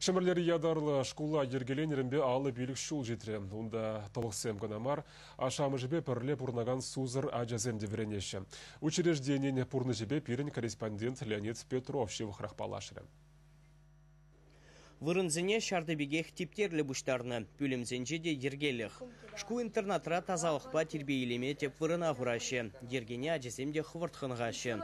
Шымырлері ядарлы шкула ергеленерінбе алы билік шул жетірі. Онда толықсем гынамар, ашамы жібе пірле бұрнаған сузыр ажазем деверенеші. Учреждениене пұрны жібе пирін корреспондент Леонид Петров шевықрақ палашыры. Вырынзене шардыбегех типтерлі бұштарны, пөлімзенже де ергеліх. Шку интернатра тазалықпа тербейлеме теп вырына ғырашы, ергене ажеземде хвыртхынғашы.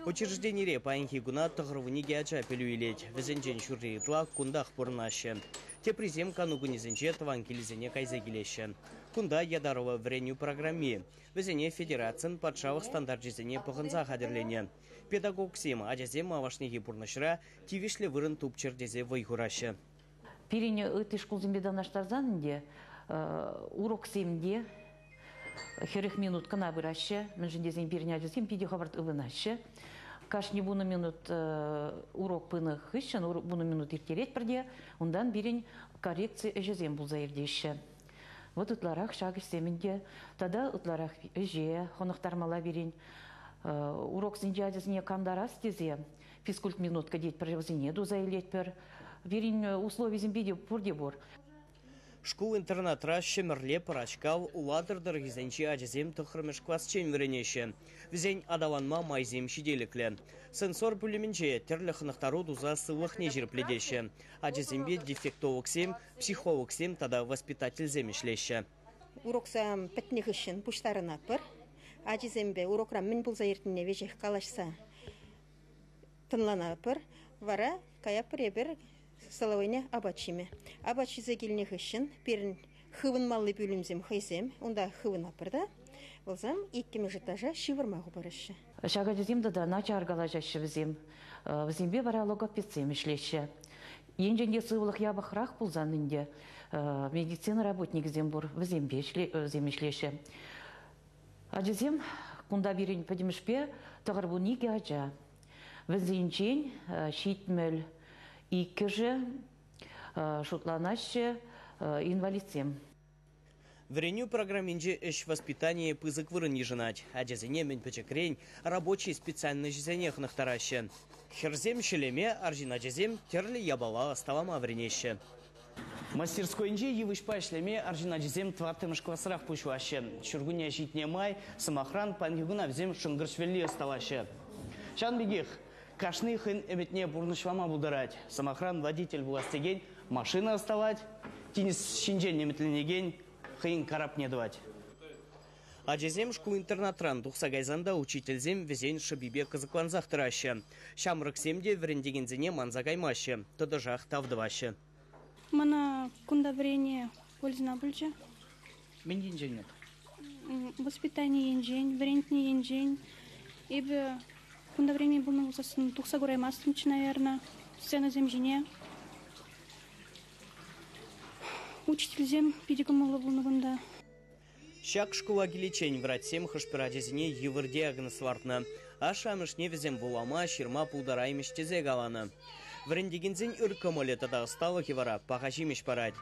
Учрежденире паинхи гуна тұғырвыниге ача пелуилет, візенжен шүррейтла кундақ бұрынашы. Тепризем канугунезенже тванкелізене кайзагелеші. Кунда ядарова вреню программе. Візене федерацин патшалық стандарт-жезене пұғынза қадырлене. Педагог сем ажезем авашнеге бұрнышыра тивишлі вырын тупчердезе вайғырашы. Пирине ыты школзымбе данаштарзанынде урок семде херих минут кана выраще, менжіндезен пирине ажезем пиде хабарт ывынаще. Кашни буны минут урок пынық хыщен, буны минут иртерет бірде, ондан бирин коррекция ажезем бұл заирдеші. Вот ытларах шаг семенде, тада ытларах эже, хонықтармала бирин урок синде ажезіне кандарас тезе, физкульт минутка дейт превзине ду заилет пер, бирин условий зимбиде пурде бор. Школ-интернатра шемірле парачкал уладырдыр гизенчи ажезем тұқырмыш класчен веренеші. Візен адаланма майзем шиделіклі. Сенсор бүліменче терлі қынықтару дуза сылық не жерпледеші. Ажезембе дефектолог сем, психолог сем тада воспитатель земешлеші. Уроксам пәтнік үшін пұштарына пыр. Ажезембе урокра мен бұл заертіне вежех калашса тынлана пыр. Вара кая пребір Салауыне абачиме. Абачи загильних ищен, перін хывын малый бөлімзем хайсем, онда хывын апырда, олзам иккеме жытажа шивырмағу барышы. Шага деземді да нача аргалажашы візем. Візембе бара логопедсем ішлеші. Енженде сывылық ябықрақ бұлзанынде медицина работник зем бұр візембе ішлеші. Ажезем, кунда берін падемішпе, тұғыр бұл неге ажа. Візенчен, шитмел, иккеже шутланаще инвалидсем. Вреню программинже эш воспитание пызык вырыни жынать. Ажезене мен печекрень рабочий специальный жезенех нахтараще. Херзем шелеме аржин ажезем терли ябала оставама вренеще. Мастерской инже евышпа шлеме аржин ажезем твартымыш классырах пушуаще. Шургуня житне май самохран пангигуна взем шунгыршвели оставаще. Шанбегих. Кашны хын эметне бурнышвама бударать. Самохран водитель властеген, машина оставать, тинис шинжен неметленеген, хын карап не давать. Ажезем шку интернатран тухсагайзанда учительзем везен шабибе казакланзах тыраще. Шамрык семде врендегензене манзагаймаще, тодажах тавдываще. Мана кунда врене пользна бульча? Мен енжен нет. Воспитание енжен, врентне енжен, ибо кунда время был на усасын тухсагурай мастымч, наверное, сцена земжине. Учитель зем педикомыла был на гунда. Шак школа гиличень вратсем хашпирадезине евырде агнысвартна, а шамышне везем булама ширма пулдараймеш тезе галана. Врендегензен ыркамоле тада стало хивара, пахашимеш парать.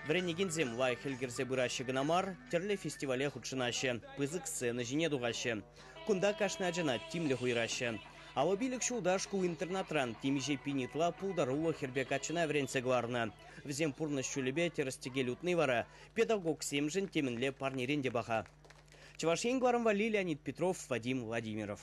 Врендегензем лай хельгерзе быращи гнамар, терле фестивале худшинаще, пызык сцены жине дугаще. Кунда кашна аджана тимле хуйраще. А лобилик шулдашку интернатран тимиже пинитла пулдарула хербекачына вренце гларна. Взем пурна щулебе терастеге лютный вара, педагог семжен теменле парнеренде баха. Чевашен гларам вали Леонид Петров, Вадим Владимиров.